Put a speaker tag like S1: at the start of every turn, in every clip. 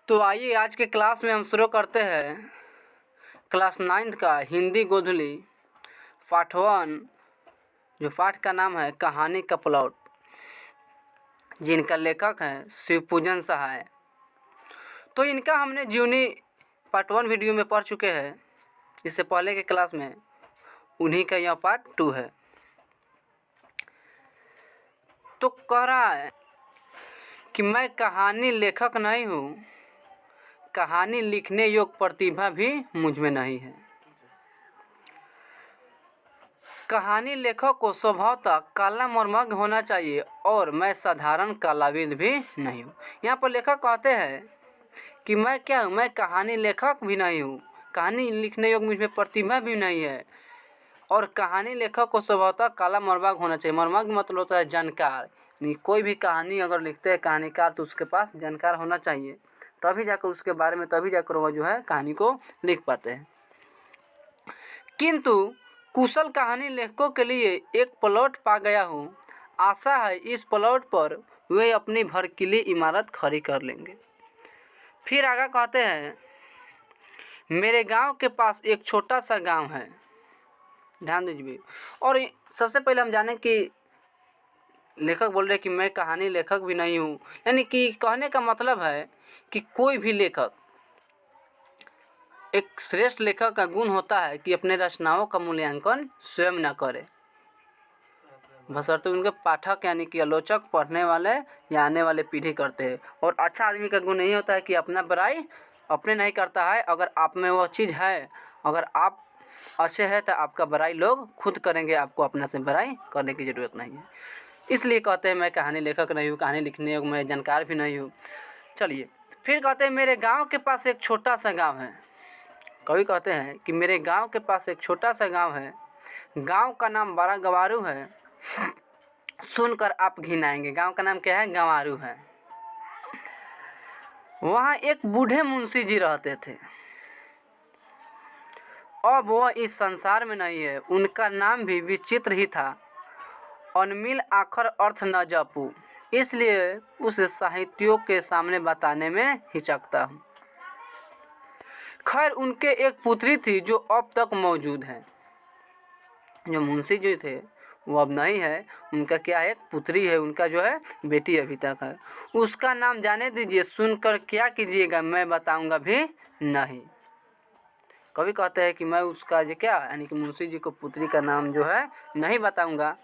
S1: तो आइए आज के क्लास में हम शुरू करते हैं क्लास 9th का हिंदी गोधुली पाठ 1, जो पाठ का नाम है कहानी का प्लॉट, जिनका लेखक है शिवपूजन सहाय। तो इनका हमने जीवनी पार्ट 1 वीडियो में पढ़ चुके हैं। इससे पहले के क्लास में उन्हीं का यह पार्ट 2 है। तो कह रहा है कि मैं कहानी लेखक नहीं हूँ, कहानी लिखने योग्य प्रतिभा भी मुझ में नहीं है। कहानी लेखक को स्वभावतः कला मर्मज्ञ होना चाहिए और मैं साधारण कलाविद भी नहीं हूँ। यहाँ पर लेखक कहते हैं कि मैं क्या हूँ, मैं कहानी लेखक भी नहीं हूँ, कहानी लिखने योग्य मुझ में प्रतिभा भी नहीं है और कहानी लेखक को स्वभावतः कला मर्मज्ञ होना चाहिए। मर्मज्ञ मतलब होता है जानकार, यानी कोई भी कहानी अगर लिखते हैं कहानीकार तो उसके पास जानकार होना चाहिए, तभी जाकर उसके बारे में वह जो है कहानी को लिख पाते हैं। किंतु कुशल कहानी लेखकों के लिए एक प्लॉट पा गया हूँ। आशा है इस प्लॉट पर वे अपनी भड़कीली इमारत खड़ी कर लेंगे। फिर आगे कहते हैं, मेरे गांव के पास एक छोटा सा गांव है। ध्यान दीजिए। और सबसे पहले हम जानें कि लेखक बोल रहे कि मैं कहानी लेखक भी नहीं हूँ, यानी कि कहने का मतलब है कि कोई भी लेखक, एक श्रेष्ठ लेखक का गुण होता है कि अपने रचनाओं का मूल्यांकन स्वयं न करे, बशर्ते उनके पाठक यानी कि आलोचक, पढ़ने वाले या आने वाले पीढ़ी करते हैं। और अच्छा आदमी का गुण नहीं होता है कि अपना बड़ाई अपने नहीं करता है। अगर आप में वह चीज़ है, अगर आप अच्छे हैं तो आपका बड़ाई लोग खुद करेंगे, आपको अपना से बड़ाई करने की ज़रूरत नहीं है। इसलिए कहते हैं मैं कहानी लेखक नहीं हूँ, कहानी लिखने में जानकार भी नहीं हूँ। चलिए फिर कहते हैं, मेरे गाँव के पास एक छोटा सा गाँव है। कवि कहते हैं कि मेरे गांव के पास एक छोटा सा गांव है, गांव का नाम बड़ा गंवारू है, सुनकर आप घिनाएंगे। गांव का नाम क्या है? गंवारू है। वहाँ एक बूढ़े मुंशी जी रहते थे। अब वह इस संसार में नहीं है। उनका नाम भी विचित्र ही था, अनमिल आखर अर्थ न जपू, इसलिए उसे साहित्यों के सामने बताने में हिचकता हूँ। खैर उनके एक पुत्री थी जो अब तक मौजूद है। जो मुंशी जी थे वो अब नहीं है, उनका क्या है? एक पुत्री है, उनका जो है बेटी अभी तक है। उसका नाम जाने दीजिए, सुनकर क्या कीजिएगा, मैं बताऊंगा भी नहीं। कवि कहते हैं कि मैं उसका जो क्या यानी कि मुंशी जी को पुत्री का नाम जो है नहीं बताऊंगा।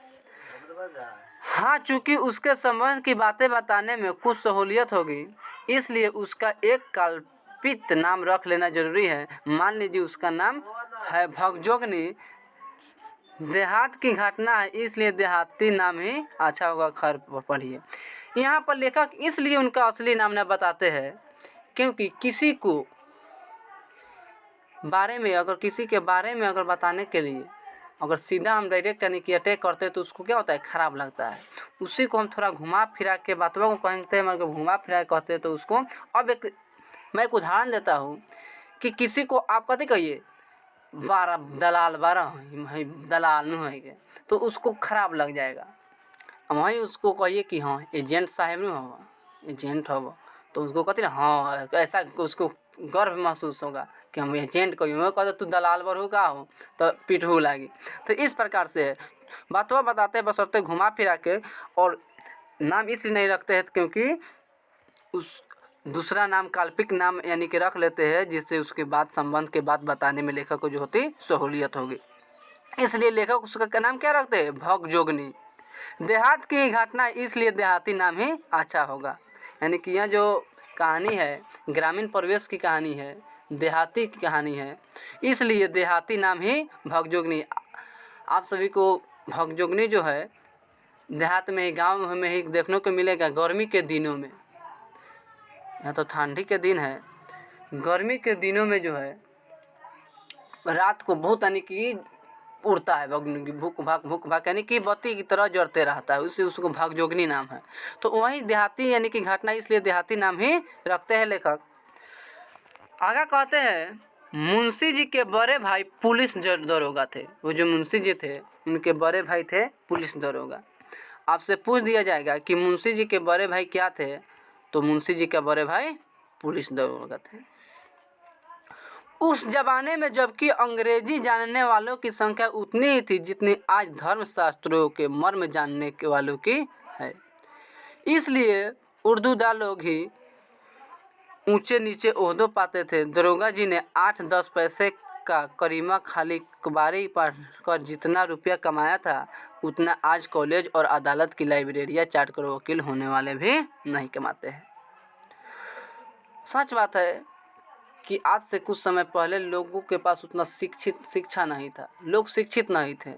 S1: हाँ, चूँकि उसके संबंध की बातें बताने में कुछ सहूलियत होगी, इसलिए उसका एक कल्पित नाम रख लेना जरूरी है। मान लीजिए उसका नाम है भगजोगनी। देहात की घटना है, इसलिए देहाती नाम ही अच्छा होगा। खैर पढ़िए। यहाँ पर लेखक इसलिए उनका असली नाम न बताते हैं क्योंकि किसी के बारे में अगर बताने के लिए अगर सीधा हम डायरेक्ट यानी कि अटैक करते हैं तो उसको क्या होता है? ख़राब लगता है। उसी को हम थोड़ा घुमा फिरा के बातों को कहते हैं, मगर घुमा फिरा के कहते हैं तो उसको। अब मैं एक उदाहरण देता हूँ कि किसी को आप कहते कहिए दलाल दलाल नहीं है, तो उसको खराब लग जाएगा। वहीं उसको कहिए कि हाँ एजेंट साहब नहीं हो, एजेंट हो, तो उसको कहते हैं हाँ, ऐसा उसको गर्व महसूस होगा कि हम एजेंट को यूँ कहते तू दलाल बरहू का हो, तो पिटहू लागी। तो इस प्रकार से बातों बताते बसरते घुमा फिरा के। और नाम इसलिए नहीं रखते हैं क्योंकि उस दूसरा नाम काल्पनिक नाम यानी कि रख लेते हैं, जिससे उसके बाद संबंध के बाद बताने में लेखक को जो होती सहूलियत होगी। इसलिए लेखक उसका नाम क्या रखते हैं? भगजोगनी। देहात की घटना, इसलिए देहाती नाम ही अच्छा होगा। यानी कि यह जो कहानी है ग्रामीण परिवेश की कहानी है, देहाती की कहानी है, इसलिए देहाती नाम ही भगजोगनी। आप सभी को भगजोगनी जो है देहात में ही, गाँव में ही देखने को मिलेगा गर्मी के दिनों में। यहाँ तो ठंडी के दिन है, गर्मी के दिनों में जो है रात को बहुत यानी कि उड़ता है भूख भाग यानी कि बत्ती की तरह जलते रहता है, उससे उसको भगजोगनी नाम है। तो वहीं देहाती यानी कि घटना, इसलिए देहाती नाम ही रखते हैं लेखक। आगे कहते हैं, मुंशी जी के बड़े भाई पुलिस दरोगा थे। वो जो मुंशी जी थे उनके बड़े भाई थे पुलिस दरोगा। आपसे पूछ दिया जाएगा कि मुंशी जी के बड़े भाई क्या थे, तो मुंशी जी का बड़े भाई पुलिस दरोगा थे। उस ज़माने में जबकि अंग्रेजी जानने वालों की संख्या उतनी ही थी जितनी आज धर्मशास्त्रों के मर्म जानने के वालों की है। इसलिए उर्दूदार लोग ही ऊंचे नीचे ओहदों पाते थे। दरोगा जी ने 8-10 पैसे का करीमा खाली कबारी पढ़ कर जितना रुपया कमाया था उतना आज कॉलेज और अदालत की लाइब्रेरियाँ चाट कर वकील होने वाले भी नहीं कमाते हैं। सच बात है कि आज से कुछ समय पहले लोगों के पास उतना शिक्षा नहीं था, लोग शिक्षित नहीं थे।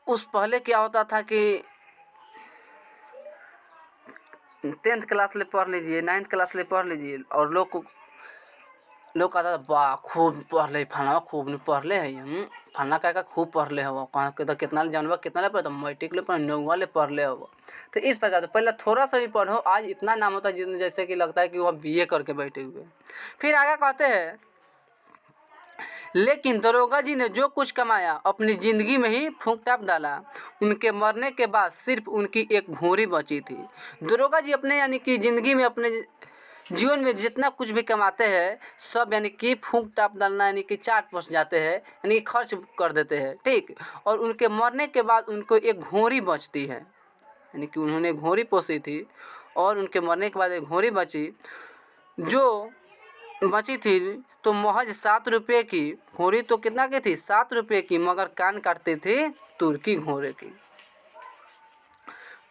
S1: उस पहले क्या होता था कि 10th क्लास ले पढ़ लीजिए, 9th क्लास ले पढ़ लीजिए और लोग कहता था वाह खूब पढ़ ले फलाना, खूब नहीं पढ़ ले है फलाना का खूब पढ़ ले हो, कहाँ के तो कितना जानवा कितना ले पढ़े तो मैट्रिक ले पढ़ 9वां ले पढ़ ले हो। तो इस प्रकार से पहले थोड़ा सा भी पढ़ो, आज इतना नाम होता है जैसे कि लगता है कि वह BA करके बैठे हुए। फिर आगे कहते हैं, लेकिन दरोगा जी ने जो कुछ कमाया अपनी ज़िंदगी में ही फूंक टाप डाला। उनके मरने के बाद सिर्फ उनकी एक घोड़ी बची थी। दरोगा जी अपने यानी कि ज़िंदगी में अपने जीवन में जितना कुछ भी कमाते हैं सब यानी कि फूंक टाप डालना यानी कि चाट पस जाते हैं, यानी कि खर्च कर देते हैं, ठीक। और उनके मरने के बाद उनको एक घोड़ी बचती है, यानी कि उन्होंने घोड़ी पोसी थी और उनके मरने के बाद एक घोड़ी बची। जो बची थी तो महज 7 रुपये की घोड़ी तो कितना की थी 7 रुपये की, मगर कान काटती थी तुर्की घोड़े की।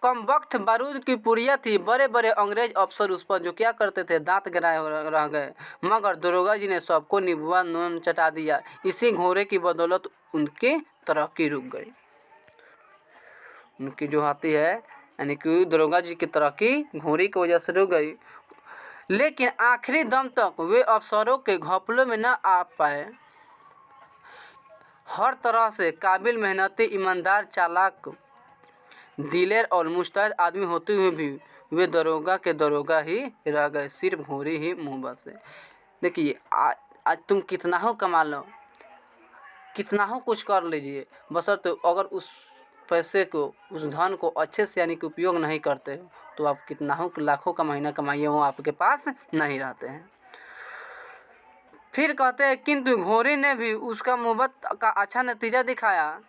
S1: कम वक्त बारूद की पुड़िया थी। बड़े बड़े अंग्रेज अफसर उस पर जो क्या करते थे दांत गिराए रह गए, मगर दरोगा जी ने सबको निबुआ नून चटा दिया। इसी घोड़े की बदौलत उनकी तरक्की रुक गई। उनकी जो हाथी है यानी कि दरोगा जी की तरक्की घोड़ी की वजह से रुक गई। लेकिन आखिरी दम तक वे अफसरों के घोंपलों में न आ पाए। हर तरह से काबिल, मेहनती, ईमानदार, चालाक, दिलेर और मुस्तैद आदमी होते हुए भी वे दरोगा के दरोगा ही रह गए, सिर्फ घोड़ी ही मुँह बसे। देखिए आज तुम कितना हो कमा लो, कितना हो कुछ कर लीजिए, बशर्ते अगर उस पैसे को, उस धन को अच्छे से यानी कि उपयोग नहीं करते हो तो आप कितना हो लाखों का महीना कमाइए वो आपके पास नहीं रहते हैं। फिर कहते हैं, किंतु घोड़ी ने भी उसका मुहब्बत का अच्छा नतीजा दिखाया।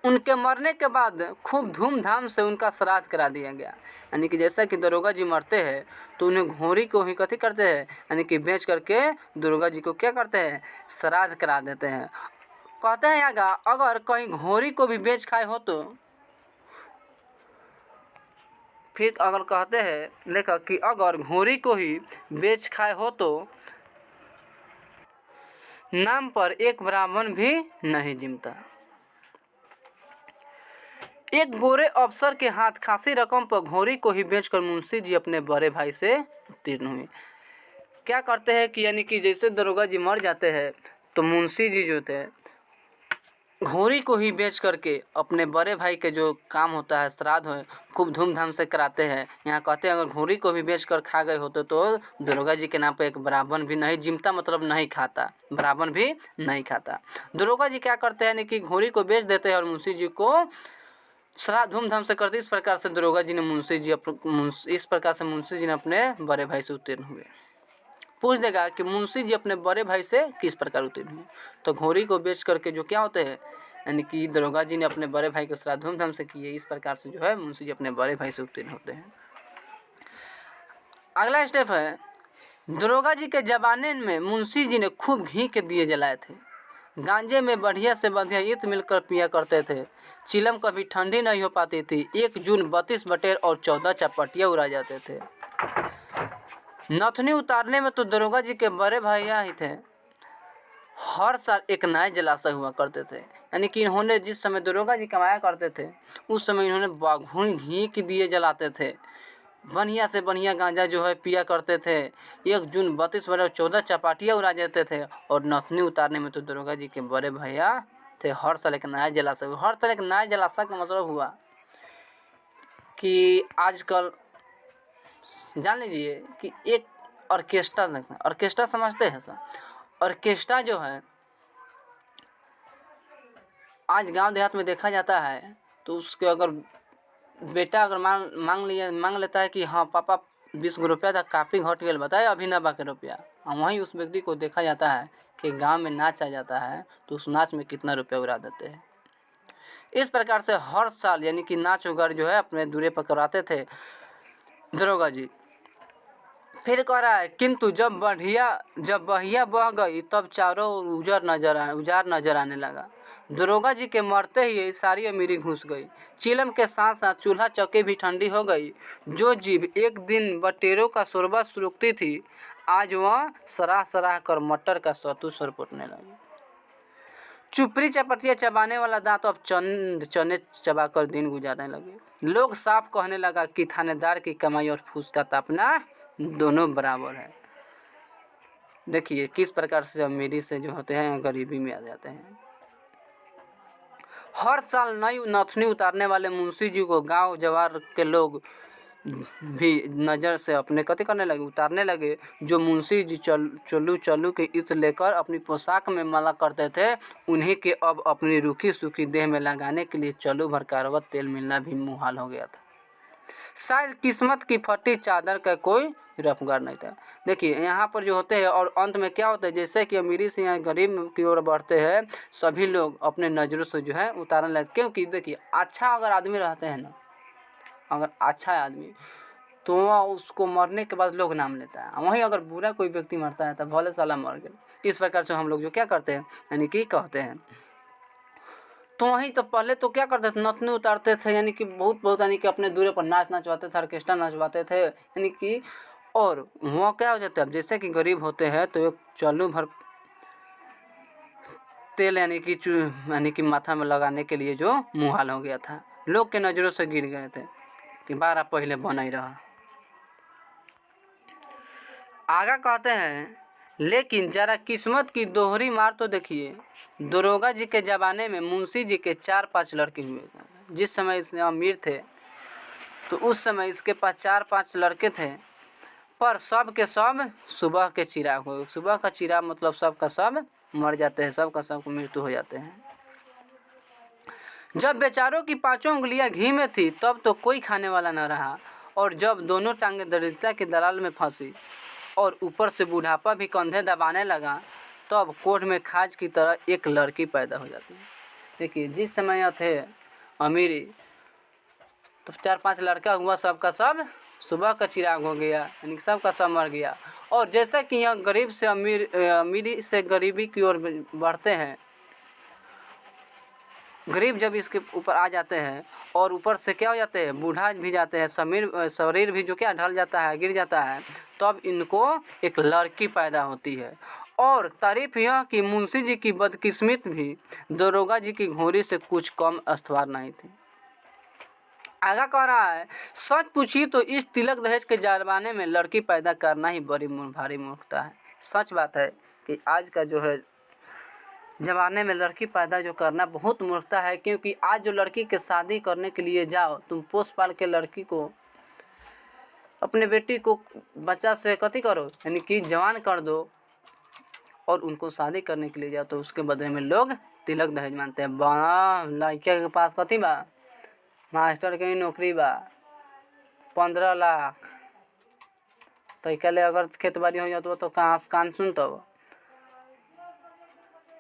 S1: उनके मरने के बाद खूब धूमधाम से उनका श्राद्ध करा दिया गया। यानी कि जैसा कि दरोगा जी मरते हैं तो उन्हें घोड़ी को ही कथी करते हैं, यानी कि बेच करके दरोगा जी को क्या करते हैं, श्राद्ध करा देते हैं। कहते हैं आगा, अगर कहीं घोड़ी को भी बेच खाए हो तो, फिर अगर कहते हैं लेखक कि अगर घोड़ी को ही बेच खाए हो तो नाम पर एक ब्राह्मण भी नहीं जिमता। एक गोरे अफसर के हाथ खासी रकम पर घोड़ी को ही बेचकर मुंशी जी अपने बड़े भाई से उत्तीर्ण हुए। क्या करते हैं कि यानी कि जैसे दरोगा जी मर जाते हैं तो मुंशी जी जो थे घोड़ी को ही बेच करके अपने बड़े भाई के जो काम होता है श्राद्ध है खूब धूमधाम से कराते हैं। यहाँ कहते हैं अगर घोड़ी को भी बेच कर खा गए होते तो दरोगा जी के नाम पर एक ब्राह्मण भी नहीं जिमता, मतलब नहीं खाता, ब्राह्मण भी नहीं खाता। दरोगा जी क्या करते हैं यानी कि घोड़ी को बेच देते हैं और मुंशी जी को श्राद्ध धूमधाम से करते। इस प्रकार से दरोगा जी ने इस प्रकार से मुंशी जी ने अपने बड़े भाई से उत्तीर्ण हुए। पूछ देगा कि मुंशी जी अपने बड़े भाई से किस प्रकार उत्तीर्ण हुए, तो घोड़ी को बेच करके जो क्या होते हैं यानी कि दरोगा जी ने अपने बड़े भाई को श्राद्ध धूमधाम से किए। इस प्रकार से जो है मुंशी जी अपने बड़े भाई से उत्तीर्ण होते हैं। अगला स्टेप है, दरोगा जी के जमाने में मुंशी जी ने खूब घी के दिए जलाए थे। गांजे में बढ़िया से बढ़िया ईंट मिलकर पिया करते थे। चिलम कभी ठंडी नहीं हो पाती थी। 1 जून 32 बटेर और 14 चपाटियाँ उड़ा जाते थे। नथनी उतारने में तो दरोगा जी के बड़े भैया ही थे। हर साल एक नए जलाशय हुआ करते थे। यानी कि इन्होंने जिस समय दरोगा जी कमाया करते थे उस समय इन्होंने बाघुनी घी के दिए जलाते थे। बढ़िया से बढ़िया गांजा जो है पिया करते थे। 1 जून 32 बटे 14 चपाटियाँ उड़ा जाते थे। और नथनी उतारने में तो दरोगा जी के बड़े भैया थे। हर साल एक नया जलाशय, हर साल एक नया जलाशय का मतलब हुआ कि आजकल जान लीजिए कि एक ऑर्केस्ट्रा देखते हैं, ऑर्केस्ट्रा समझते हैं सर। ऑर्केस्ट्रा जो है आज गांव देहात में देखा जाता है तो उसके अगर बेटा अगर मांग लेता है कि हाँ पापा 20 गो रुपया था, काफ़ी घट गया, बताए अभी ना बाकी रुपया। और वहीं उस व्यक्ति को देखा जाता है कि गांव में नाच आ जाता है तो उस नाच में कितना रुपया उड़ा देते हैं। इस प्रकार से हर साल यानी कि नाच वगैरह जो है अपने दूरे पर कराते थे दरोगा जी। फिर कह रहा है किंतु जब बहिया बह गई तब चारों ओर उजाड़ नजर आने लगा। दरोगा जी के मरते ही सारी अमीरी घुस गई। चिलम के साथ साथ चूल्हा चौकी भी ठंडी हो गई। जो जीभ एक दिन बटेरों का शोरबा सुलगती थी, आज वह सराह सराह कर मटर का सत्तू सरपुटने लगी। चुपड़ी चपटिया चबाने वाला दांत अब चंद चने चबाकर दिन गुजारने लगे। लोग साफ कहने लगा कि थानेदार की कमाई और फूस का तापना दोनों बराबर है। देखिए किस प्रकार से अमीरी से जो होते हैं गरीबी में आ जाते हैं। हर साल नई नथनी उतारने वाले मुंशी जी को गांव जवार के लोग भी नज़र से अपने कति करने लगे, उतारने लगे। जो मुंशी जी चलू के इत्र लेकर अपनी पोशाक में मला करते थे, उन्हीं के अब अपनी रूखी सूखी देह में लगाने के लिए चलू भर कारवत तेल मिलना भी मुहाल हो गया था। शायद किस्मत की फटी चादर का कोई रफगार नहीं था। देखिए यहाँ पर जो होते हैं और अंत में क्या होता है, जैसे कि अमीरी से यहाँ गरीब की ओर बढ़ते हैं, सभी लोग अपने नज़रों से जो है उतारने लगते। क्योंकि देखिए अच्छा अगर आदमी रहते हैं ना, अगर अच्छा है आदमी तो उसको मरने के बाद लोग नाम लेता है। वहीं अगर बुरा कोई व्यक्ति मरता है तो भले साला मर गया। इस प्रकार से हम लोग जो क्या करते हैं यानी कि कहते हैं। तो वहीं तो पहले तो क्या करते थे, नथनी उतारते थे यानी कि बहुत यानी कि अपने दूरे पर नाच नचवाते थे, ऑर्केस्ट्रा नचवाते थे यानी कि। और वहाँ क्या हो जाता है, अब जैसे कि गरीब होते हैं तो एक चलू भर तेल यानी कि माथा में लगाने के लिए जो मुहाल हो गया था। लोग के नज़रों से गिर गए थे कि 12 पहले बना ही रहा। आगा कहते हैं लेकिन जरा किस्मत की दोहरी मार तो देखिए। दरोगा जी के ज़माने में मुंशी जी के 4-5 लड़के हुए थे। जिस समय इसने अमीर थे तो उस समय इसके पास 4-5 लड़के थे, पर सब के सब सुबह के चिराग हुए। सुबह का चिराग मतलब सब का सब मर जाते हैं, सब का सब को मृत्यु हो जाते हैं। जब बेचारों की 5 उंगलियां घी में थी तब तो कोई खाने वाला न रहा, और जब दोनों टांगें दरिद्रता के दलाल में फंसी और ऊपर से बुढ़ापा भी कंधे दबाने लगा, तब कोर्ट में खाज की तरह एक लड़की पैदा हो जाती है। देखिए जिस समय थे अमीरी तो 4-5 लड़का हुआ, सबका सब सुबह का चिराग हो गया यानी सबका सब मर गया। और जैसा कि यह गरीब से अमीरी से गरीबी की ओर बढ़ते हैं, गरीब जब इसके ऊपर आ जाते हैं और ऊपर से क्या हो जाते हैं, बूढ़ा भी जाते हैं, शरीर भी जो क्या ढल जाता है, गिर जाता है, तब इनको एक लड़की पैदा होती है। और तारीफ यह कि मुंशी जी की बदकिस्मत भी दरोगा जी की घोड़ी से कुछ कम अस्तवार नहीं थी। आगा कह रहा है सच पूछिए तो इस तिलक दहेज के जमाने में लड़की पैदा करना ही बड़ी भारी मूर्खता है। सच बात है कि आज का जो है ज़माने में लड़की पैदा जो करना बहुत मूर्खता है। क्योंकि आज जो लड़की के शादी करने के लिए जाओ, तुम पोस पाल के लड़की को, अपने बेटी को बच्चा से कथी करो यानी कि जवान कर दो और उनको शादी करने के लिए जाओ, तो उसके बदले में लोग तिलक दहेज मानते हैं। लड़के के पास कथी बा, मास्टर के नौकरी बा, 15 लाख, तो इकले अगर खेत बाड़ी हो जाता तो कहाँ कान सुन, तब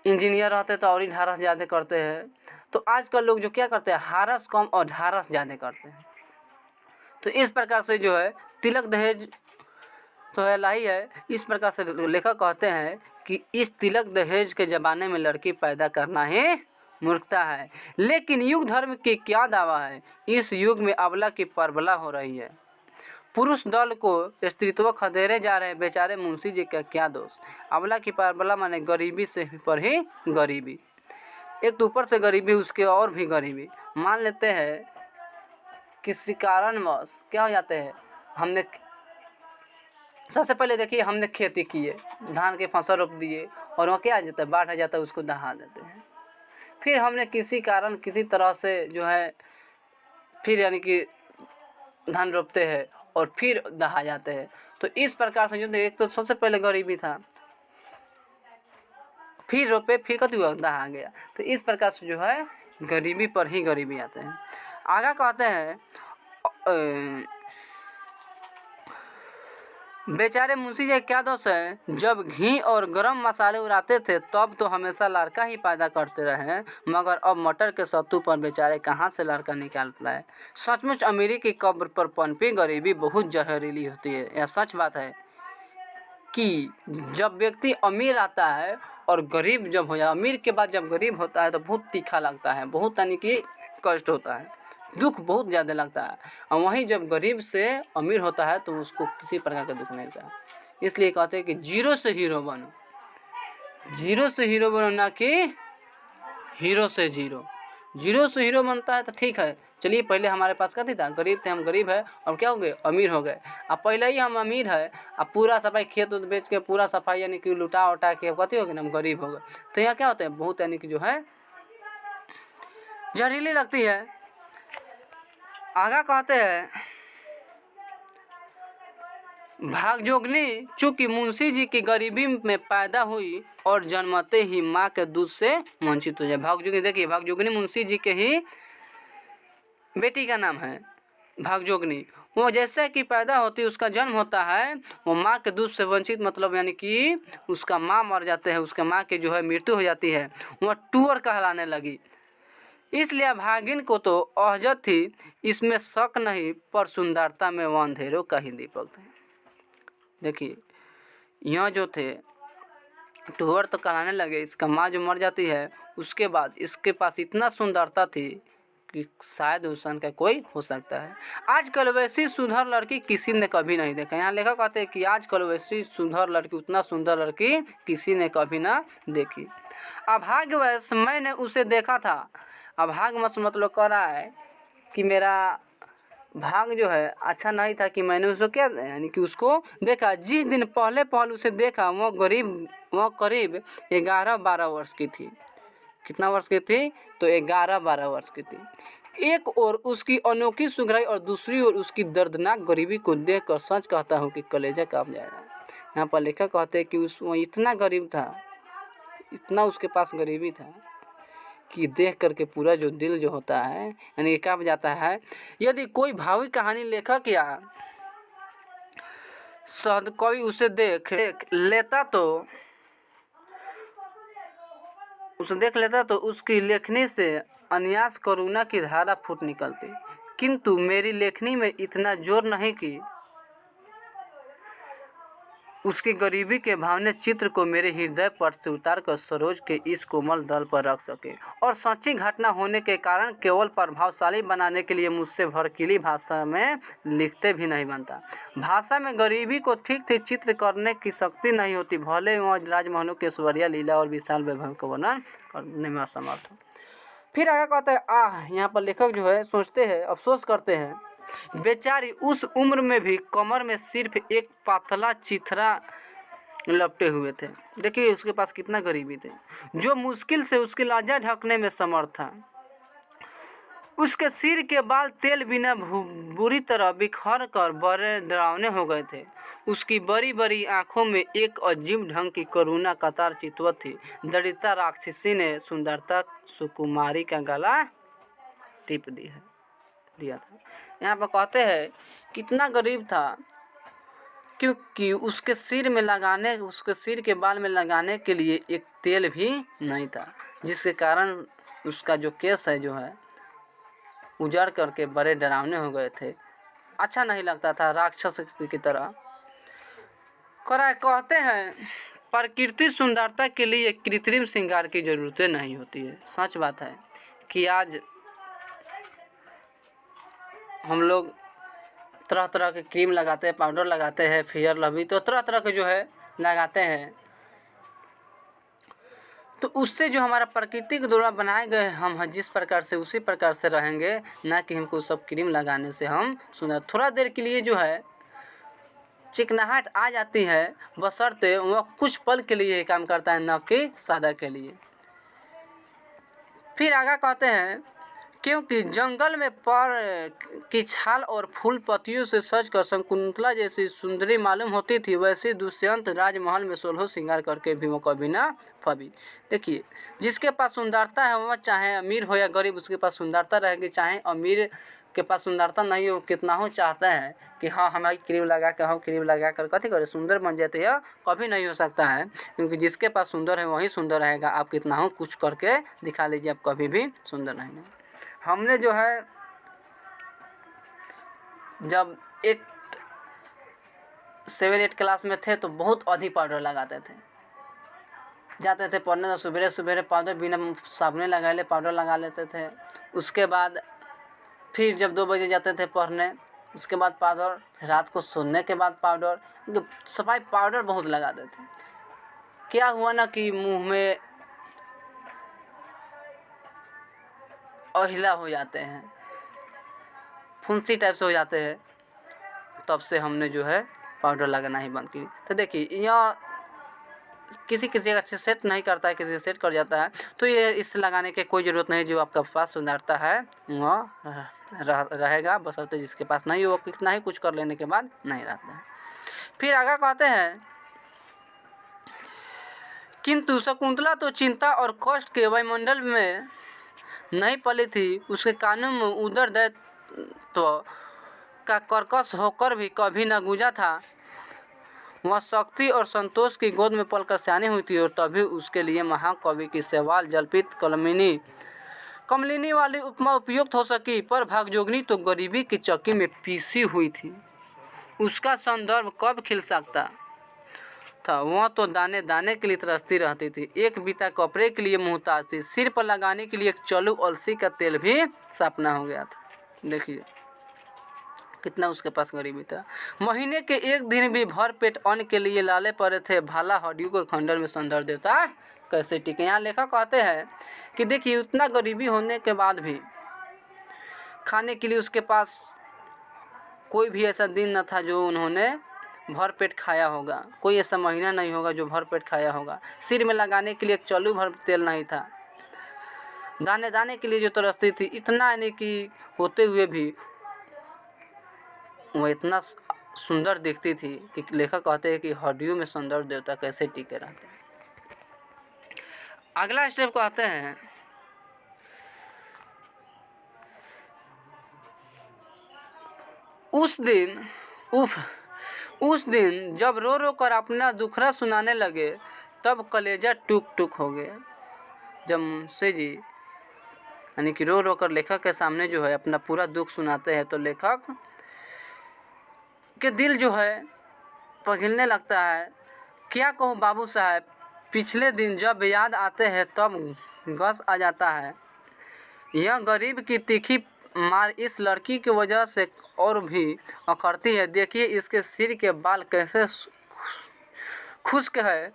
S1: इंजीनियर रहते तो और ही ढारस ज़्यादा करते हैं। तो आजकल लोग जो क्या करते हैं, हारस कम और ढारस ज़्यादा करते हैं। तो इस प्रकार से जो है तिलक दहेज तो है लाई है। इस प्रकार से लेखक कहते हैं कि इस तिलक दहेज के ज़माने में लड़की पैदा करना ही मूर्खता है। लेकिन युग धर्म की क्या दावा है, इस युग में अबला की परबला हो रही है। पुरुष दल को स्त्रीत्व खदेड़े जा रहे बेचारे मुंशी जी का क्या दोष। अबला की परबला माने गरीबी से पर ही गरीबी, एक तो ऊपर से गरीबी, उसके और भी गरीबी। मान लेते हैं किसी कारणवश क्या हो जाते हैं, हमने सबसे पहले देखिए हमने खेती किए, धान के फसल रोप दिए और वहाँ क्या आ जाता है, बाढ़ आ जाता है, उसको दहा देते हैं। फिर हमने किसी कारण किसी तरह से जो है फिर यानी कि धान रोपते हैं और फिर दहा जाते हैं। तो इस प्रकार से जो एक तो सबसे पहले गरीबी था, फिर रोपे, फिर कति हुआ, दहा गया। तो इस प्रकार से जो है गरीबी पर ही गरीबी आते हैं। आगा कहते हैं बेचारे मुंशी जी क्या दोष है, जब घी और गरम मसाले उड़ाते थे तब तो हमेशा लड़का ही पैदा करते रहे, मगर अब मटर के सत्तू पर बेचारे कहाँ से लड़का निकाल पाए। सचमुच अमीरी की कब्र पर पनपी गरीबी बहुत जहरीली होती है। यह सच बात है कि जब व्यक्ति अमीर आता है और गरीब जब हो जाए, अमीर के बाद जब गरीब होता है तो बहुत तीखा लगता है, बहुत यानी कि कष्ट होता है, दुख बहुत ज़्यादा लगता है। और वहीं जब गरीब से अमीर होता है तो उसको किसी प्रकार का दुख नहीं होता है। इसलिए कहते हैं कि जीरो से हीरो बनो, जीरो से हीरो बनो, ना कि हीरो से जीरो। जीरो से हीरो बनता है तो ठीक है, चलिए पहले हमारे पास क्या था, गरीब थे, हम गरीब है, अब क्या हो गए, अमीर हो गए। अब पहले ही हम अमीर है, अब पूरा सफाई खेत उत बेच के पूरा सफाई यानी कि लुटा उटा के कथी हो गए ना, हम गरीब हो गए। तो यहाँ क्या होता है, बहुत यानी कि जो है जहरीली लगती है। आगा कहते हैं, भागजोगनी चूँकि मुंशी जी की गरीबी में पैदा हुई और जन्मते ही माँ के दूध से वंचित हो जाए। भागजोगनी, देखिए भागजोगनी मुंशी जी के ही बेटी का नाम है भागजोगनी। वो जैसे कि पैदा होती उसका जन्म होता है, वो माँ के दूध से वंचित मतलब यानी कि उसका माँ मर जाते हैं, उसके माँ की जो है मृत्यु हो जाती है, वह टूअर कहलाने लगी। इसलिए भागिन को तो अहजत थी, इसमें शक नहीं, पर सुंदरता में वह अंधेरों का ही दीपक थे। देखिए यहाँ जो थे टूअर तो कहलाने लगे, इसका माँ जो मर जाती है उसके बाद इसके पास इतना सुंदरता थी कि शायद हुसन का कोई हो सकता है। आजकल वैसी सुंदर लड़की किसी ने कभी नहीं देखा। यहाँ लेखक कहते हैं कि आजकल वैसी सुंदर लड़की, उतना सुंदर लड़की किसी ने कभी ना देखी। अभाग्यवश मैंने उसे देखा था। अभाग्यवश मतलब कह रहा है कि मेरा भाग जो है अच्छा नहीं था कि मैंने उसको क्या यानी कि उसको देखा। जिस दिन पहले उसे देखा वो करीब 11-12 वर्ष की थी। कितना वर्ष की थी, तो 11-12 वर्ष की थी। एक ओर उसकी अनोखी सुघराई और दूसरी ओर उसकी दर्दनाक गरीबी को देखकर सच कहता हूँ कि कलेजा कांप जाएगा। यहाँ पर लेखक कहते हैं कि वो इतना गरीब था, इतना उसके पास गरीबी था कि देख करके पूरा जो दिल जो होता है यानी कांप जाता है। यदि कोई भावी कहानी लेखक या सद कवि उसे देख लेता तो उसकी लेखनी से अनायास करुणा की धारा फूट निकलती। किंतु मेरी लेखनी में इतना जोर नहीं कि उसकी गरीबी के भाव ने चित्र को मेरे हृदय पर से उतार कर सरोज के इस कोमल दल पर रख सके, और सच्ची घटना होने के कारण केवल प्रभावशाली बनाने के लिए मुझसे भड़कीली भाषा में लिखते भी नहीं बनता। भाषा में गरीबी को ठीक ठीक चित्र करने की शक्ति नहीं होती, भले वह राजमहलों के ऐश्वर्या लीला और विशाल वैभव का वर्णन करने में असमर्थ हो। फिर आगे कहते हैं, यहाँ पर लेखक जो है सोचते हैं, अफसोस करते हैं, बेचारी उस उम्र में भी कमर में सिर्फ एक पातला चिथरा लपटे हुए थे। देखिए उसके पास कितना गरीबी थे, जो मुश्किल से उसकी लज्जा ढकने में समर्थ था। उसके सिर के बाल तेल बिना बुरी तरह बिखर कर बड़े डरावने हो गए थे। उसकी बड़ी बड़ी आंखों में एक अजीब ढंग की करुणा कतार चितवत थी। दरिद्रता राक्षसी ने सुंदरता सुकुमारी का गला टिप दिया था। यहाँ पर कहते हैं कितना गरीब था, क्योंकि उसके सिर के बाल में लगाने के लिए एक तेल भी नहीं था, जिसके कारण उसका जो केस है जो है उजड़ करके बड़े डरावने हो गए थे। अच्छा नहीं लगता था, राक्षस की तरह। कहते हैं प्रकृति सुंदरता के लिए कृत्रिम श्रृंगार की ज़रूरतें नहीं होती है। सच बात है कि आज हम लोग तरह तरह के क्रीम लगाते हैं, पाउडर लगाते हैं, फेयर लवली, तो तरह तरह के जो है लगाते हैं, तो उससे जो हमारा प्रकृति के द्वारा बनाए गए हम जिस प्रकार से उसी प्रकार से रहेंगे, ना कि हमको सब क्रीम लगाने से हम सुंदर। थोड़ा देर के लिए जो है चिकनाहट आ जाती है, बशर्ते वह कुछ पल के लिए काम करता है, न कि सदा के लिए। फिर आगे कहते हैं, क्योंकि जंगल में पर की छाल और फूल पत्तियों से सज कर शकुंतला जैसी सुंदरी मालूम होती थी, वैसे दुष्यंत राजमहल में 16 श्रृंगार करके भी वो कभी ना फबी। देखिए जिसके पास सुंदरता है वह चाहे अमीर हो या गरीब, उसके पास सुंदरता रहेगी, चाहे अमीर के पास सुंदरता नहीं हो, कितना हो चाहता है कि हाँ हमारी क्रीम लगा के हम क्रीम लगा कर कथी करे सुंदर बन जाते, यह कभी नहीं हो सकता है, क्योंकि जिसके पास सुंदर है वही सुंदर रहेगा। आप कितना हो कुछ करके दिखा लीजिए, आप कभी भी सुंदर नहीं। हमने जो है जब 7-8 क्लास में थे तो बहुत अधिक पाउडर लगाते थे, जाते थे पढ़ने तो सुबह सुबह पाउडर बिना साबुन लगाए पाउडर लगा लेते थे। उसके बाद फिर जब 2 बजे जाते थे पढ़ने, उसके बाद पाउडर, रात को सोने के बाद पाउडर, सफाई पाउडर बहुत लगाते थे। क्या हुआ ना कि मुंह में अहिला हो जाते हैं, फुंसी टाइप से हो जाते हैं, तब से हमने जो है पाउडर लगाना ही बंद की। तो देखिए यह किसी किसी का अच्छे सेट नहीं करता है, किसी का सेट कर जाता है, तो ये इससे लगाने की कोई ज़रूरत नहीं। जो आपका पास सुंदरता है वह रहेगा, बशर्ते जिसके पास नहीं हो वो कितना ही कुछ कर लेने के बाद नहीं रहता है। फिर आगे कहते हैं, किंतु शकुंतला तो चिंता और कष्ट के वायुमंडल में नहीं पली थी, उसके कानों में उदर दैत्य का कर्कश होकर भी कभी न गूंजा था। वह शक्ति और संतोष की गोद में पलकर सियानी हुई थी, और तभी उसके लिए महाकवि की शैवाल जल्पित कमलिनी वाली उपमा उपयुक्त हो सकी। पर भागयोगिनी तो गरीबी की चक्की में पीसी हुई थी, उसका संदर्भ कब खिल सकता था। वह तो दाने दाने के लिए तरसती रहती थी, एक बीता कपड़े के लिए मुहताज थी, सिर पर लगाने के लिए एक चलू अलसी का तेल भी सपना हो गया था। देखिए कितना उसके पास गरीबी था। महीने के एक दिन भी भर पेट अन्न के लिए लाले पड़े थे, भाला हड्डियों को खंडर में संदर देवता कैसे टिके। यहाँ लेखक कहते हैं कि देखिए उतना गरीबी होने के बाद भी खाने के लिए उसके पास कोई भी ऐसा दिन न था जो उन्होंने भर पेट खाया होगा, कोई ऐसा महीना नहीं होगा जो भर पेट खाया होगा। सिर में लगाने के लिए एक चलू भर तेल नहीं था, दाने दाने के लिए जो तरसती थी, इतना यानी कि होते हुए भी वह इतना सुंदर दिखती थी कि लेखक कहते हैं कि हड्डियों में सुंदर देवता कैसे टिके रहते हैं। अगला स्टेप कहते हैं, उस दिन जब रो रो कर अपना दुखड़ा सुनाने लगे तब कलेजा टूक टूक हो गया। जब मुंशी जी यानी कि रो रो कर लेखक के सामने जो है अपना पूरा दुख सुनाते हैं तो लेखक के दिल जो है पिघलने लगता है। क्या कहूँ बाबू साहब, पिछले दिन जब याद आते हैं तब गस आ जाता है। यह गरीब की तीखी मार इस लड़की की वजह से और भी अखरती है। देखिए इसके सिर के बाल कैसे खुश्क है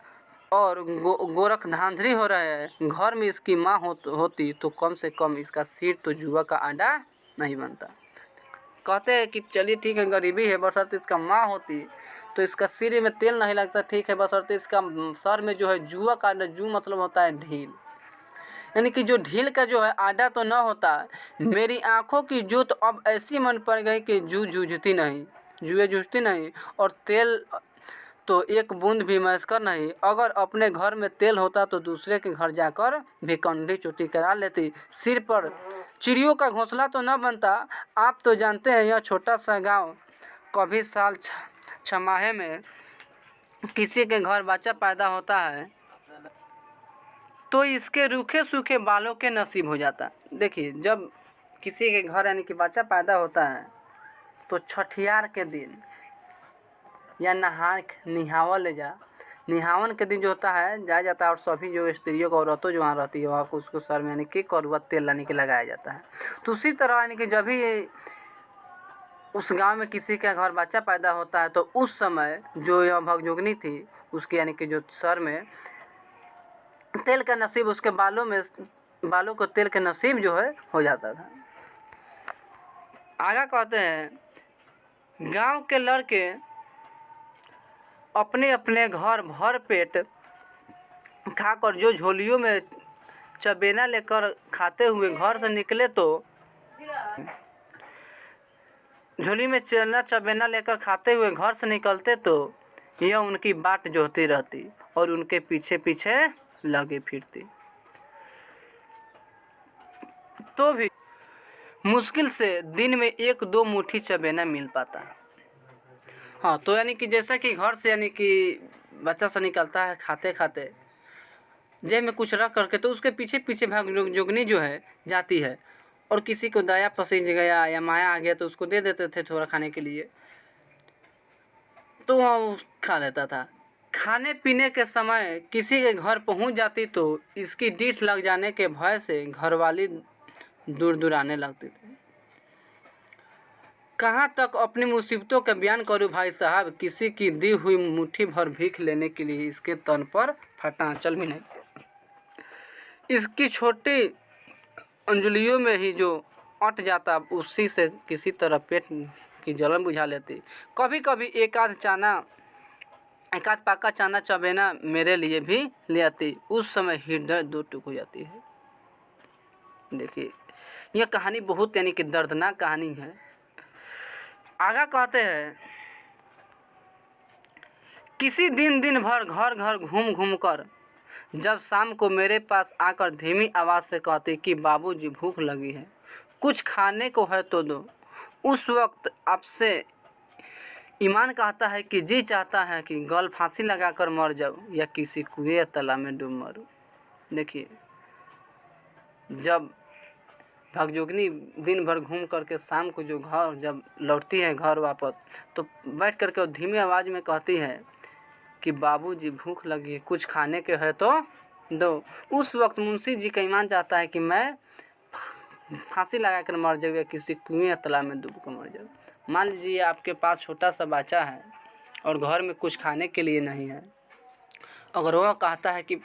S1: और गोरख धांधली हो रहे हैं। घर में इसकी माँ होती तो कम से कम इसका सिर तो जुआ का आटा नहीं बनता। कहते हैं कि चलिए ठीक है गरीबी है, बशर्ते इसका माँ होती तो इसका सिर में तेल नहीं लगता, ठीक है, बशर्ते इसका सर में जो है जुआ का जू मतलब होता है ढील, यानी कि जो ढील का जो है आटा तो न होता। मेरी आँखों की जोत अब ऐसी मन पड़ गई कि जुए जूझती नहीं, और तेल तो एक बूंद भी मैसकर नहीं। अगर अपने घर में तेल होता तो दूसरे के घर जाकर भी कंडी चोटी करा लेती, सिर पर चिड़ियों का घोंसला तो न बनता। आप तो जानते हैं यह छोटा सा गांव, कभी साल छमाहे में किसी के घर बच्चा पैदा होता है तो इसके रूखे सूखे बालों के नसीब हो जाता। देखिए जब किसी के घर यानी कि बच्चा पैदा होता है तो छठियार के दिन या निहावन के दिन जो होता है जाया जाता है, और सभी जो स्त्रियों को औरतों जो वहाँ रहती है वहाँ को उसको सर में यानी कि कड़वा तेल यानी कि लगाया जाता है। तो उसी तरह यानी कि जब भी उस गांव में किसी का घर बच्चा पैदा होता है तो उस समय जो यह भगजोगनी थी उसकी यानी कि जो सर में तेल का नसीब, उसके बालों को तेल का नसीब जो है हो जाता था। आगे कहते हैं गांव के लड़के अपने अपने घर भर पेट खाकर जो झोलियों में चबेना लेकर खाते हुए घर से निकले तो झोली में चबेना लेकर खाते हुए घर से निकलते तो यह उनकी बाट जोहती रहती और उनके पीछे पीछे लगे फिरती। तो भी मुश्किल से दिन में 1-2 मुट्ठी चबेना मिल पाता है। हाँ, तो यानी कि जैसा कि घर से यानी कि बच्चा सा निकलता है खाते खाते जेब में कुछ रख करके, तो उसके पीछे पीछे भाग जोगनी जो है जाती है, और किसी को दया पसीज गया या माया आ गया तो उसको दे देते थे थोड़ा खाने के लिए, तो वह खा लेता था। खाने पीने के समय किसी के घर पहुंच जाती तो इसकी डीठ लग जाने के भय से घरवाली दूर दूर आने लगती थी। कहाँ तक अपनी मुसीबतों का बयान करूँ भाई साहब, किसी की दी हुई मुट्ठी भर भीख लेने के लिए इसके तन पर फटांचल भी नहीं। इसकी छोटी अंजलियों में ही जो अट जाता उसी से किसी तरह पेट की जलन बुझा लेती। कभी कभी एक आध पाका चाना चबेना मेरे लिए भी ले आती। उस समय हृदय दो टुक हो जाती है। देखिए, यह कहानी बहुत यानी कि दर्दनाक कहानी है। आगा कहते हैं, किसी दिन भर घर घर घूम घूम कर जब शाम को मेरे पास आकर धीमी आवाज़ से कहती कि बाबूजी भूख लगी है, कुछ खाने को है तो दो, उस वक्त आपसे ईमान कहता है कि जी चाहता है कि गल फांसी लगाकर मर जाऊं या किसी कुएं या तालाब में डूब मरूं। देखिए, जब भगजोगनी दिन भर घूम करके शाम को जो घर जब लौटती है घर वापस, तो बैठ करके वो धीमी आवाज़ में कहती है कि बाबूजी भूख लगी है, कुछ खाने के है तो दो। उस वक्त मुंशी जी का ईमान चाहता है कि मैं फांसी लगाकर मर जाऊँ या किसी कुएं या तालाब में डूब कर मर जाऊँ। मान लीजिए आपके पास छोटा सा बच्चा है और घर में कुछ खाने के लिए नहीं है। अगर वह कहता है कि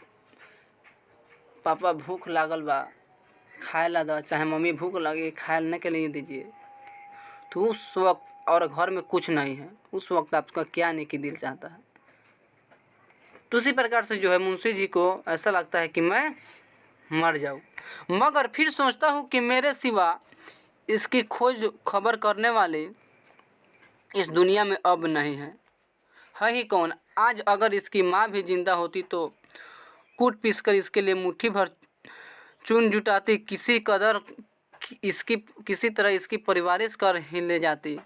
S1: पापा भूख लागल बा, खाए ला दो, चाहे मम्मी भूख लगी खाने के लिए दीजिए, तो उस वक्त और घर में कुछ नहीं है, उस वक्त आपका क्या नेकी दिल चाहता है। तो उसी प्रकार से जो है मुंशी जी को ऐसा लगता है कि मैं मर जाऊँ, मगर फिर सोचता हूँ कि मेरे सिवा इसकी खोज खबर करने वाले इस दुनिया में अब नहीं है ही कौन। आज अगर इसकी माँ भी जिंदा होती तो कूट पीस कर इसके लिए मुट्ठी भर चून जुटाती, किसी तरह इसकी परवरिश कर ही ले जाती।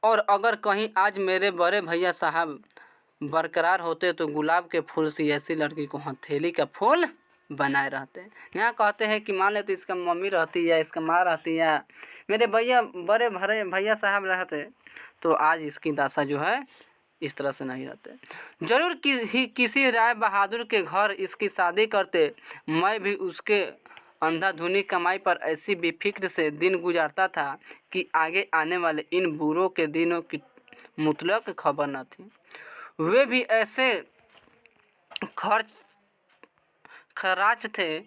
S1: और अगर कहीं आज मेरे बड़े भैया साहब बरकरार होते तो गुलाब के फूल सी ऐसी लड़की को हथेली का फूल बनाए रहते। यहाँ कहते हैं कि मान लेते इसका मम्मी रहती या इसका माँ रहती या मेरे बड़े भैया साहब रहते तो आज इसकी दशा जो है इस तरह से नहीं रहते। जरूर किसी राय बहादुर के घर इसकी शादी करते, मैं भी उसके अंधाधुनी कमाई पर ऐसी बेफिक्र से दिन गुजारता था कि आगे आने वाले इन बुरों के दिनों की मुतलक खबर न थी। वे भी ऐसे खराज थे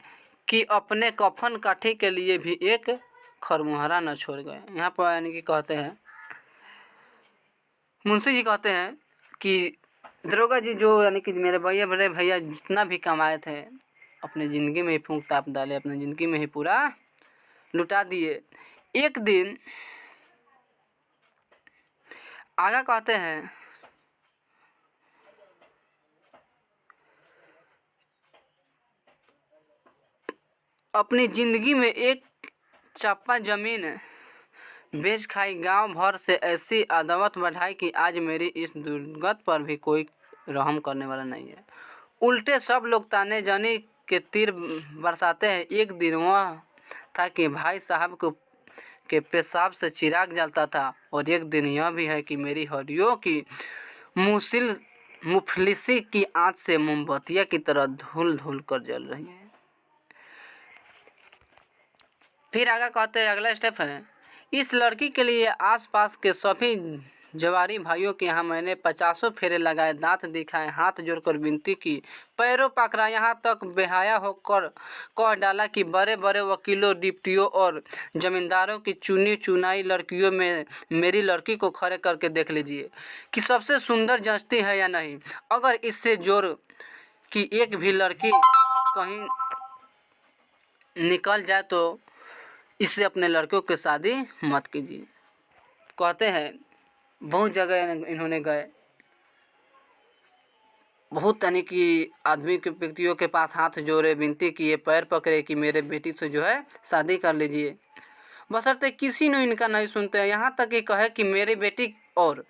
S1: कि अपने कफन काठी के लिए भी एक खरमुहरा न छोड़ गए। यहाँ पर यानी कि कहते हैं, मुंशी जी कहते हैं कि दरोगा जी जो यानी कि मेरे बड़े भैया जितना भी कमाए थे अपनी ज़िंदगी में ही फूंक ताप डाले, अपनी ज़िंदगी में ही पूरा लुटा दिए। एक दिन आगा कहते हैं, अपनी ज़िंदगी में एक चप्पा ज़मीन बेच खाई, गांव भर से ऐसी अदावत बढ़ाई कि आज मेरी इस दुर्गत पर भी कोई रहम करने वाला नहीं है। उल्टे सब लोग ताने जाने के तीर बरसाते हैं। एक दिन वह था कि भाई साहब के पेशाब से चिराग जलता था, और एक दिन यह भी है कि मेरी हड्डियों की मुफलिसी की आँच से मोमबत्तियाँ की तरह धुल धुल कर जल रही है। फिर आगे कहते हैं, अगला स्टेप है, इस लड़की के लिए आसपास के सभी जवारी भाइयों के यहाँ मैंने 50 फेरे लगाए, दांत दिखाए, हाथ जोड़कर विनती की, पैरों पकड़ा, यहाँ तक बेहाया होकर कह डाला कि बड़े बड़े वकीलों, डिप्टियों और जमींदारों की चुनी चुनाई लड़कियों में मेरी लड़की को खड़े करके देख लीजिए कि सबसे सुंदर जचती है या नहीं। अगर इससे जोर कि एक भी लड़की कहीं निकल जाए तो इससे अपने लड़कों के शादी मत कीजिए। कहते हैं बहुत जगह इन्होंने गए, बहुत यानी कि आदमी के व्यक्तियों के पास हाथ जोड़े, विनती किए, पैर पकड़े कि मेरे बेटी से जो है शादी कर लीजिए। बशर्ते किसी ने इनका नहीं सुनते हैं। यहाँ तक कि कहे कि मेरी बेटी और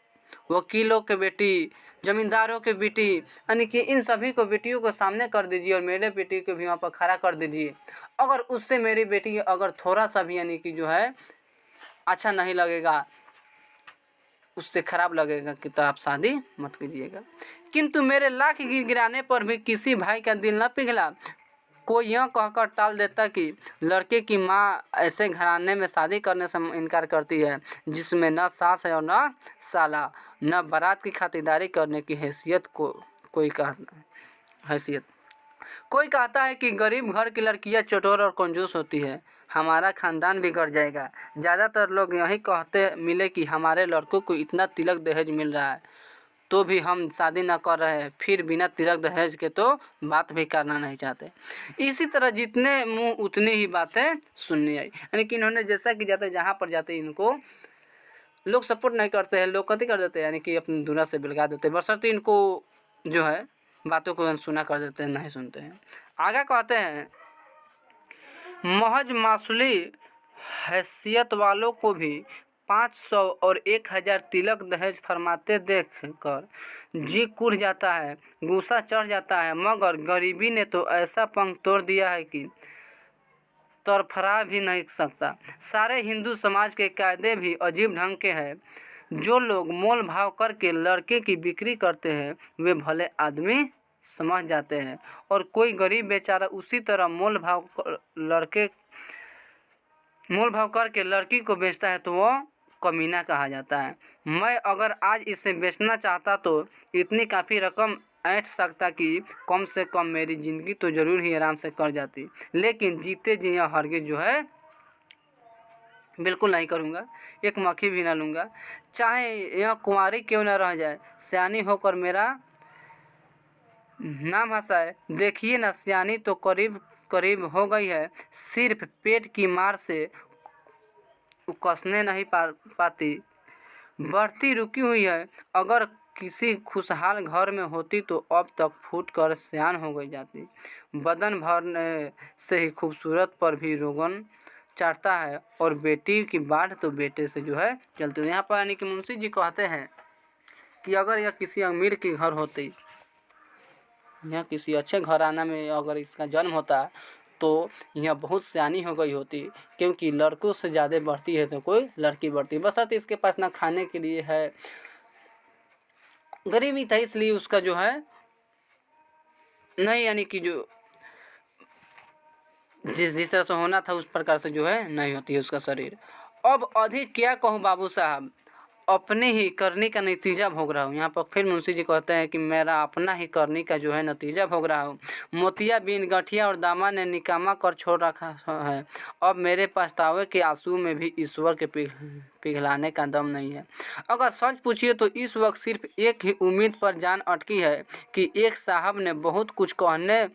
S1: वकीलों के बेटी, ज़मींदारों के बेटी, यानी कि इन सभी को बेटियों को सामने कर दीजिए और मेरे बेटी को भी वहाँ पर खड़ा कर दीजिए। अगर उससे मेरी बेटी अगर थोड़ा सा भी यानी कि जो है अच्छा नहीं लगेगा, उससे ख़राब लगेगा कि तो आप शादी मत कीजिएगा। किंतु मेरे लाख गिराने पर भी किसी भाई का दिल न पिघला। कोई यह कहकर टाल देता कि लड़के की माँ ऐसे घराने में शादी करने से इनकार करती है जिसमें न सास है और न साला, न बारात की खातिरदारी करने की हैसियत को कोई कोई कहता है कि गरीब घर की लड़कियां चटोर और कंजूस होती है, हमारा खानदान बिगड़ जाएगा। ज़्यादातर लोग यही कहते मिले कि हमारे लड़कों को इतना तिलक दहेज मिल रहा है तो भी हम शादी न कर रहे हैं, फिर बिना तिलक दहेज के तो बात भी करना नहीं चाहते। इसी तरह जितने मुंह उतनी ही बातें सुननी आई, यानी कि इन्होंने जैसा कि जाते जहाँ पर जाते इनको लोग सपोर्ट नहीं करते हैं, लोग कति कर देते हैं, यानी कि अपनी दुनिया से बिलगा देते हैं, बशर्ते इनको जो है बातों को सुना कर देते हैं, नहीं सुनते हैं। आगे कहते हैं, महज मासूली हैसियत वालों को भी 500 और 1000 तिलक दहेज फरमाते देख कर जी कुढ़ जाता है, गुस्सा चढ़ जाता है। मगर गरीबी ने तो ऐसा पंख तोड़ दिया है कि तरफरा भी नहीं सकता। सारे हिंदू समाज के कायदे भी अजीब ढंग के हैं। जो लोग मोल भाव करके लड़के की बिक्री करते हैं वे भले आदमी समझ जाते हैं, और कोई गरीब बेचारा उसी तरह मोल भाव करके लड़की को बेचता है तो वह कमीना कहा जाता है। मैं अगर आज इसे बेचना चाहता तो इतनी काफ़ी रकम ऐंठ सकता कि कम से कम मेरी ज़िंदगी तो ज़रूर ही आराम से कर जाती, लेकिन जीते जी यह हरगिज़ जो है बिल्कुल नहीं करूँगा, एक मक्खी भी ना लूँगा, चाहे यह कुंवारी क्यों न रह जाए, सियानी होकर मेरा नाम हंसाए। देखिए ना, सियानी तो करीब करीब हो गई है, सिर्फ पेट की मार से कसने नहीं पाती, बढ़ती रुकी हुई है। अगर किसी खुशहाल घर में होती तो अब तक फूट कर सियान हो गई जाती। बदन भरने से ही खूबसूरत पर भी रोगन चढ़ता है, और बेटी की बाढ़ तो बेटे से जो है चलती है। यहाँ पर यानी कि मुंशी जी कहते हैं कि अगर यह किसी अमीर के घर होती, यह किसी अच्छे घराना में अगर इसका जन्म होता तो यह बहुत सियानी हो गई होती, क्योंकि लड़कों से ज़्यादा बढ़ती है तो कोई लड़की बढ़ती, बशर्ते इसके पास ना खाने के लिए है, गरीबी था इसलिए उसका जो है नहीं, यानी कि जो जिस तरह से होना था उस प्रकार से जो है नहीं होती है उसका शरीर। अब अधिक क्या कहूँ बाबू साहब, अपने ही करनी का नतीजा भोग रहा हूँ। यहाँ पर फिर मुंशी जी कहते हैं कि मेरा अपना ही करनी का जो है नतीजा भोग रहा हूँ। मोतिया बिन गठिया और दामा ने निकामा कर छोड़ रखा है। अब मेरे पछतावे के आंसू में भी ईश्वर के पिघलाने का दम नहीं है। अगर सच पूछिए तो इस वक्त सिर्फ एक ही उम्मीद पर जान अटकी है कि एक साहब ने बहुत कुछ कहने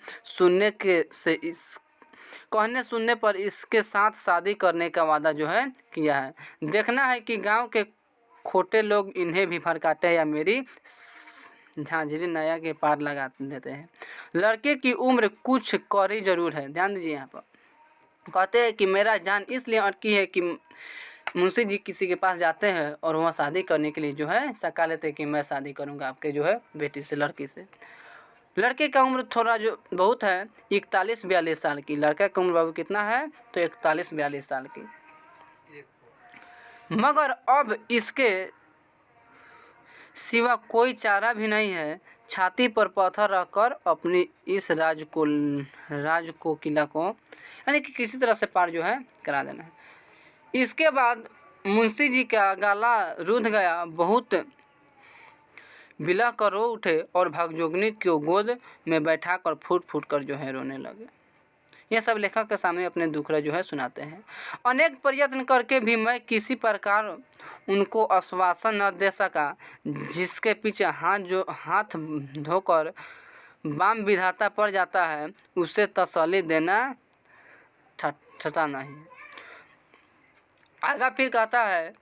S1: सुनने पर इसके साथ शादी करने का वादा जो है किया है। देखना है कि गांव के खोटे लोग इन्हें भी भड़काते हैं या मेरी झांझरी नया के पार लगा देते हैं। लड़के की उम्र कुछ कौड़ी जरूर है, ध्यान दीजिए। यहाँ पर कहते हैं कि मेरा जान इसलिए अटकी है कि मुंशी जी किसी के पास जाते हैं और वहाँ शादी करने के लिए जो है सका लेते हैं कि मैं शादी करूँगा आपके जो है बेटी से, लड़की से। लड़के का उम्र थोड़ा जो बहुत है 41-42 साल की, लड़का का उम्र बाबू कितना है तो 41-42 साल की। मगर अब इसके सिवा कोई चारा भी नहीं है। छाती पर पत्थर रखकर अपनी इस राजकोकिला को यानी कि किसी तरह से पार जो है करा देना है। इसके बाद मुंशी जी का गला रूंध गया, बहुत बिलख कर रो उठे और भगजोगनी को गोद में बैठाकर फूट फूट कर जो है रोने लगे। यह सब लेखक के सामने अपने दुखड़ा जो है सुनाते हैं। अनेक प्रयत्न करके भी मैं किसी प्रकार उनको आश्वासन न दे सका, जिसके पीछे हाथ धोकर बाम विधाता पड़ जाता है उसे तसल्ली देना ठटा नहीं। आगे फिर कहता है,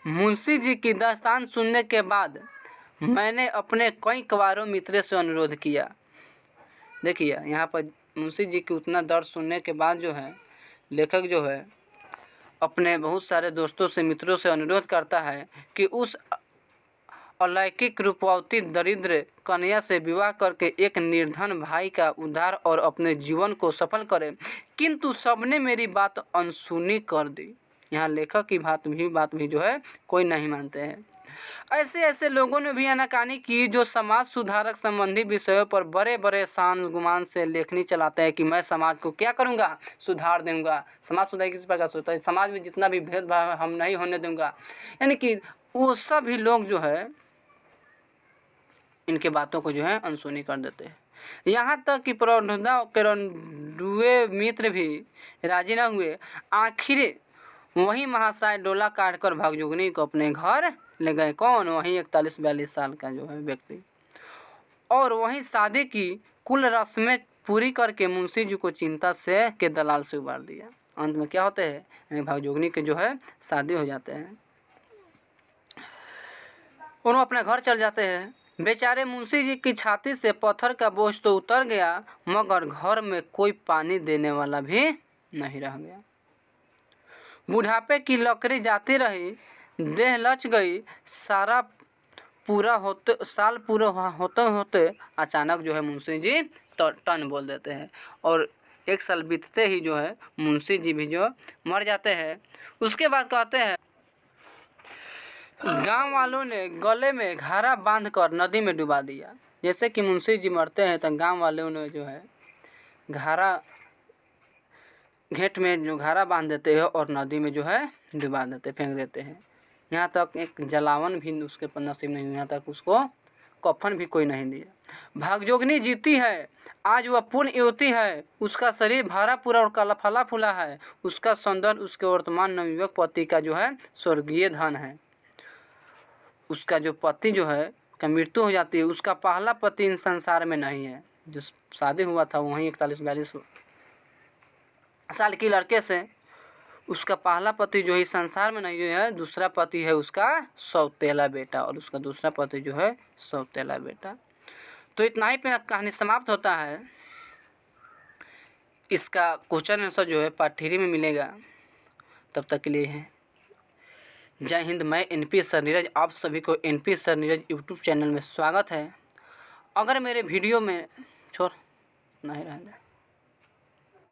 S1: मुंशी जी की दास्तान सुनने के बाद मैंने अपने कई कवारों मित्रों से अनुरोध किया। देखिए यहाँ पर मुंशी जी की उतना दर्द सुनने के बाद जो है लेखक जो है अपने बहुत सारे दोस्तों से, मित्रों से अनुरोध करता है कि उस अलौकिक रूपवती दरिद्र कन्या से विवाह करके एक निर्धन भाई का उद्धार और अपने जीवन को सफल करे, किंतु सबने मेरी बात अनसुनी कर दी। यहाँ लेखक की बात भी जो है कोई नहीं मानते हैं। ऐसे ऐसे लोगों ने भी आनाकानी की जो समाज सुधारक संबंधी विषयों पर बड़े बड़े शान गुमान से लेखनी चलाते हैं कि मैं समाज को क्या करूँगा, सुधार दूंगा। समाज सुधार किस प्रकार से होता है, समाज में जितना भी भेदभाव है हम नहीं होने दूंगा। यानी कि वो सभी लोग जो है इनके बातों को जो है अनसुनी कर देते हैं। यहाँ तक कि प्रौढ़ा डुए मित्र भी राजी न हुए। आखिर वही महाशय डोला काटकर भागजुगनी को अपने घर ले गए। कौन? वही 41-42 साल का जो है व्यक्ति। और वहीं शादी की कुल रस्में पूरी करके मुंशी जी को चिंता से के दलाल से उबार दिया। अंत में क्या होते हैं, यानी भागजुगनी के जो है शादी हो जाते हैं। उन्होंने अपने घर चल जाते हैं। बेचारे मुंशी जी की छाती से पत्थर का बोझ तो उतर गया, मगर घर में कोई पानी देने वाला भी नहीं रह गया। बुढ़ापे की लकड़ी जाती रही, देह लच गई। साल पूरा होते होते अचानक जो है मुंशी जी टन बोल देते हैं और 1 साल बीतते ही जो है मुंशी जी भी जो मर जाते हैं। उसके बाद कहते हैं गांव वालों ने गले में घारा बांधकर नदी में डुबा दिया। जैसे कि मुंशी जी मरते हैं तो गांव वालों ने जो है घेट में जो घारा बांध देते हैं और नदी में जो है डुबा देते, फेंक देते हैं। यहाँ तक एक जलावन भी उसके नसीब नहीं हुआ, यहाँ तक उसको कफन भी कोई नहीं दिया। भागजुगनी जीती है, आज वह पूर्ण युवती है। उसका शरीर भरा पूरा और काला फला फूला है। उसका सौंदर्य उसके वर्तमान नवयुवक पति का जो है स्वर्गीय धन है। उसका जो पति जो है का मृत्यु हो जाती है। उसका पहला पति इन संसार में नहीं है। जो शादी हुआ था वहीं 41-42 साल की लड़के से, उसका पहला पति जो है इस संसार में नहीं है। दूसरा पति है उसका सौतेला बेटा, और उसका दूसरा पति जो है सौतेला बेटा। तो इतना ही पे कहानी समाप्त होता है। इसका क्वेश्चन आंसर जो है पार्ट 3 में मिलेगा। तब तक के लिए है जय हिंद। मैं NP सर नीरज, आप सभी को NP sir Neeraj YouTube channel में स्वागत है। अगर मेरे वीडियो में इतना ही रहने